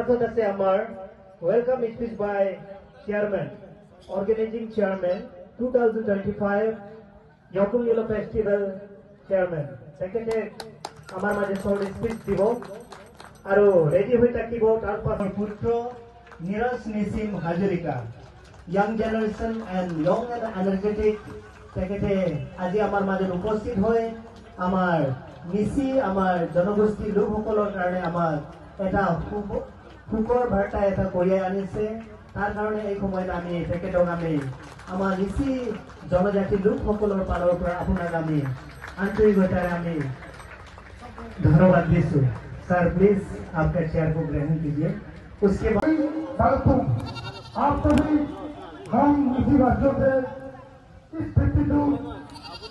পাছত আছে আমাৰ welcome speech by chairman organising chairman 2025 Yakung Yellow Festival chairman তেখেতে আমাৰ মাঝে শৰ্ট স্পিচ দিব আৰু ৰেডি হৈ থাকিব তাৰ পাছত পুত্ৰ Neeraj নিসিম Hazarika young generation and young and energetic তেখেতে আজি আমাৰ মাঝে উপস্থিত হৈ আমাৰ নিসি আমাৰ জনগোষ্ঠী লোকসকলৰ কাৰণে আমাৰ এটা সুখৰ বাৰ্তা এটা কঢ়িয়াই আনিছে তাৰ কাৰণে এই সময়ত আমি তেখেতক আমি আমাৰ নিসি জনজাতি লোকসকলৰ ফালৰ পৰা আপোনাক আমি আন্তৰিকতাৰে আমি धन्यवाद दीजिए सर प्लीज आपका चेयर को ग्रहण कीजिए उसके बाद आप सभी हम इसी राज्यों से इस 52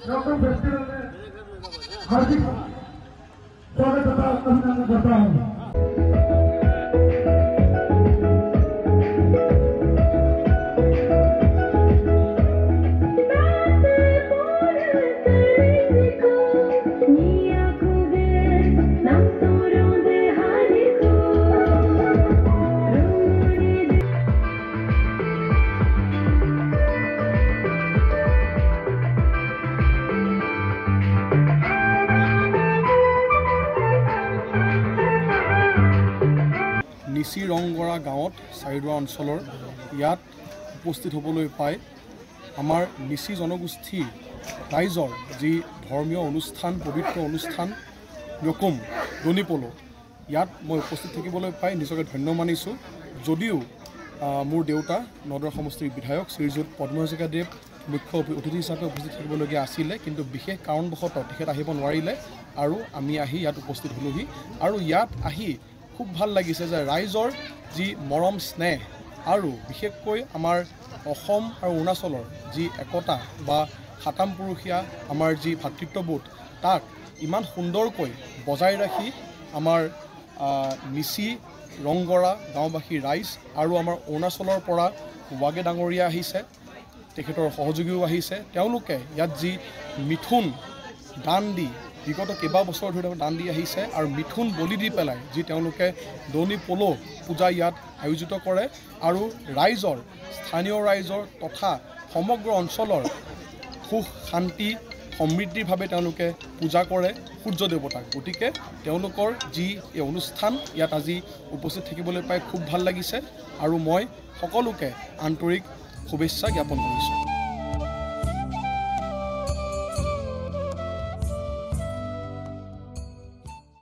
लोकल फेस्टिवल में हार्दिक स्वागत तथा अभिनंदन करता हूँ। নিচি ৰংগৰা গাঁৱত চাৰিডৰা অঞ্চলৰ ইয়াত উপস্থিত হ'বলৈ পাই আমাৰ নিচি জনগোষ্ঠীৰ ৰাইজৰ যি ধৰ্মীয় অনুষ্ঠান পবিত্ৰ অনুষ্ঠান যকুম দনি পলো ইয়াত মই উপস্থিত থাকিবলৈ পাই নিজকে ধন্য মানিছোঁ যদিও মোৰ দেউতা নদৰ সমষ্টিৰ বিধায়ক শ্ৰীযুত পদ্ম হাজৰিকাদেৱ মুখ্য অতিথি হিচাপে উপস্থিত থাকিবলগীয়া আছিলে কিন্তু বিশেষ কাৰণবশতঃ তেখেত আহিব নোৱাৰিলে আৰু আমি আহি ইয়াত উপস্থিত হ'লোহি আৰু ইয়াত আহি খুব ভাল লাগিছে যে ৰাইজৰ যি মৰম স্নেহ আৰু বিশেষকৈ আমাৰ অসম আৰু অৰুণাচলৰ যি একতা বা সাতাম পুৰুষীয়া আমাৰ যি ভাতৃত্ববোধ তাক ইমান সুন্দৰকৈ বজাই ৰাখি আমাৰ নিচি ৰংগৰা গাঁওবাসী ৰাইজ আৰু আমাৰ অৰুণাচলৰ পৰা ৱাগে ডাঙৰীয়া আহিছে তেখেতৰ সহযোগীও আহিছে তেওঁলোকে ইয়াত যি মিথুন দান দি বিগত কেইবা বছৰ ধৰি দান দি আহিছে আৰু মিথুন বলি দি পেলাই যি তেওঁলোকে দনি পলো পূজা ইয়াত আয়োজিত কৰে আৰু ৰাইজৰ স্থানীয় ৰাইজৰ তথা সমগ্ৰ অঞ্চলৰ সুখ শান্তি সমৃদ্ধিভাৱে তেওঁলোকে পূজা কৰে সূৰ্য দেৱতাক গতিকে তেওঁলোকৰ যি এই অনুষ্ঠান ইয়াত আজি উপস্থিত থাকিবলৈ পাই খুব ভাল লাগিছে আৰু মই সকলোকে আন্তৰিক শুভেচ্ছা জ্ঞাপন কৰিছোঁ।